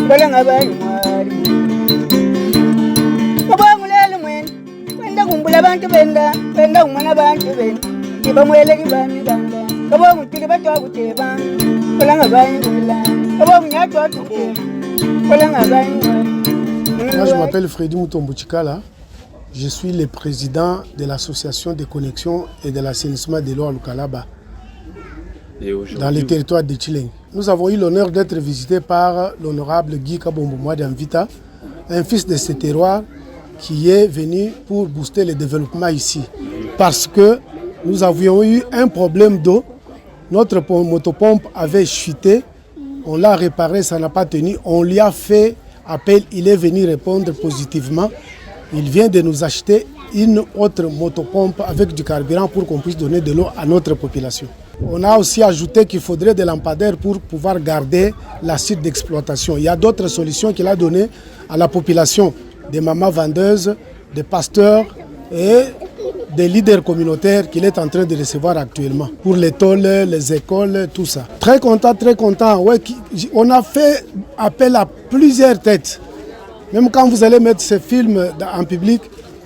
balanga bali mwali kabamulele mwen wenda kumbula bantu benda umwana bantu benda ibamwele libani banda kabamutile batwa kuteba balanga bali mwala kabamnyatwa tukeba balanga bali mwali. Moi, je m'appelle Freddy Mutombo Chikala. Je suis le président de l'association de connexion et de l'assainissement de l'eau à Lukalaba, dans le territoire de Tchileng. Nous avons eu l'honneur d'être visités par l'honorable Guy Kabombo Mwadamvita, un fils de ce terroir qui est venu pour booster le développement ici. Parce que nous avions eu un problème d'eau, notre motopompe avait chuté, on l'a réparé, ça n'a pas tenu, on lui a fait appel, il est venu répondre positivement. Il vient de nous acheter une autre motopompe avec du carburant pour qu'on puisse donner de l'eau à notre population. On a aussi ajouté qu'il faudrait des lampadaires pour pouvoir garder la site d'exploitation. Il y a d'autres solutions qu'il a données à la population, des mamans vendeuses, des pasteurs et des leaders communautaires qu'il est en train de recevoir actuellement. Pour les tôles, les écoles, tout ça. Très content, très content. Ouais, on a fait appel à plusieurs têtes. Même quand vous allez mettre ce film en public,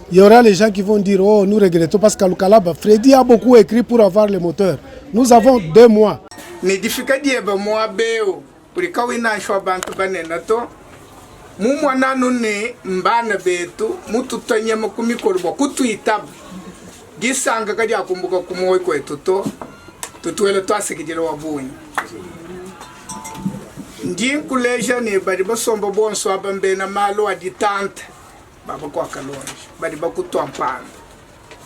il y aura les gens qui vont dire « Oh, nous regrettons parce qu'à Lukalaba, Freddy a beaucoup écrit pour avoir le moteur. » Nous avons 2 mois. Mumwana nune mbana betu mututanye makumikorwa kutuitaba gisanga kajya kumbuka kumoy kwetu tutwele twasikijira wabunyi ndinkuleja ne bari basomba bonso abambe na malo aditante baba kwa kalonje bari bakutwampana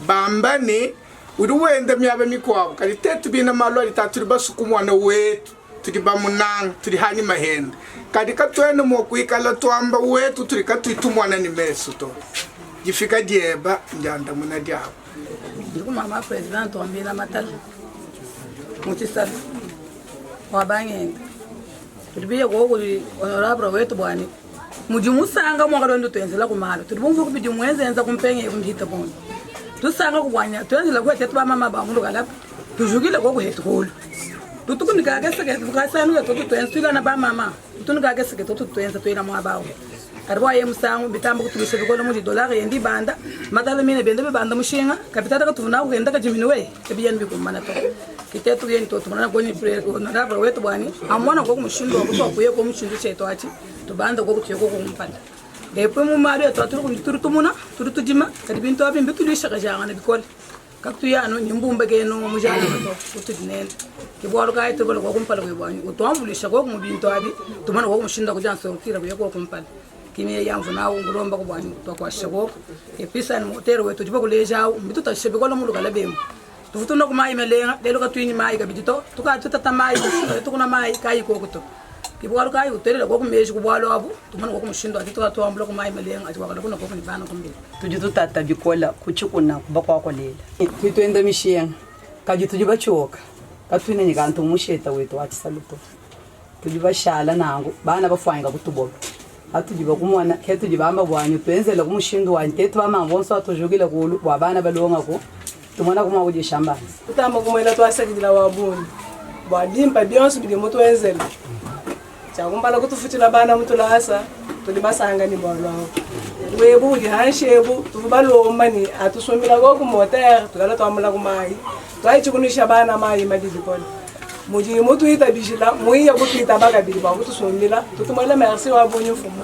bamba ne uruwenda myabe mikwabo kali tetu bina malo aditatu basukumwana wetu turi bamunang turi hani mahenda kadi katwene mo kuikala twamba wetu turi katuitumwana ni meso to gifika dieba njanda muna diabo ndiku mama president ombina matala mutisala wabangenda turibiye goguri honorable wetu bwani mujimusanga mwagarondo twenzela kumalo turibumva kubidi mwenzenza kumpenge kumjita bono tusanga kubwanya twenzela kwetete ba mama ba mundu galapa tujugile goguhetu holo tutukunika geseke tukasanu ya toto twenzila na ba mama tutunika geseke toto twenza twela mwabawo arwa ye musangu bitambo kutubise bikola muri dollar yendi banda madala mine bende be banda mushinga kapitata ka tuvuna ugenda ka jiminiwe ebiyen bikumana to kitetu yen to tumana goni pre na ba wetu bwani amwana go mushindo ko kuye ko mushindo cheto ati to banda go kutiye go kumpanda depo mu mari to turu tumuna turu tujima kadi binto abimbe tulisha ka jangana bikola kaktu ya no nyimbumba ke no mujana to tutudinen ke bwalo ka ito go kumpala go bwani utombulisha go mu binto abi tumana go mushinda ko janso tira go kumpala kimi yangu na ngulomba ko bwani to kwa shabo e pisa ni motero wetu jiba kuleja mbitu ta shebe ko lo mulu kala bemu tufutuna ko mai melenga lelo ka twini mai ka bidito tuka tutata mai tukuna mai kai ko kuto kibwalo kai uterela ko kumeji ko bwalo abu tumana ko mushindo ati to ambulo ko mai melenga ati wakala kuna ko ni bana ko mbili tujitu tata bikola kuchikuna bakwa ko lela twitwenda mishiyenga kajitu jiba choka katwine ni kantu musheta wetu ati saluto tujiba shala nangu bana bafwanga kutuboka atujiba kumwana ketu jibamba bwanyu twenzela kumushindo wantetu bamambonso atujugile kulu wabana balonga ko tumona kuma kuje shamba utamba kumwela twasakidila wabuni bwadimpa bionso bide moto wenzela chakumbala kutufutila bana mutulasa tulibasanga ni bwalwa webu hanshebu tubaloma ni atusomila go kumoter tukala twamula kumai twaichikunisha bana mai madidikona muji mutu itabishila muiya kutita baga bili ba kutusomila tutumala merci wabunyu fumu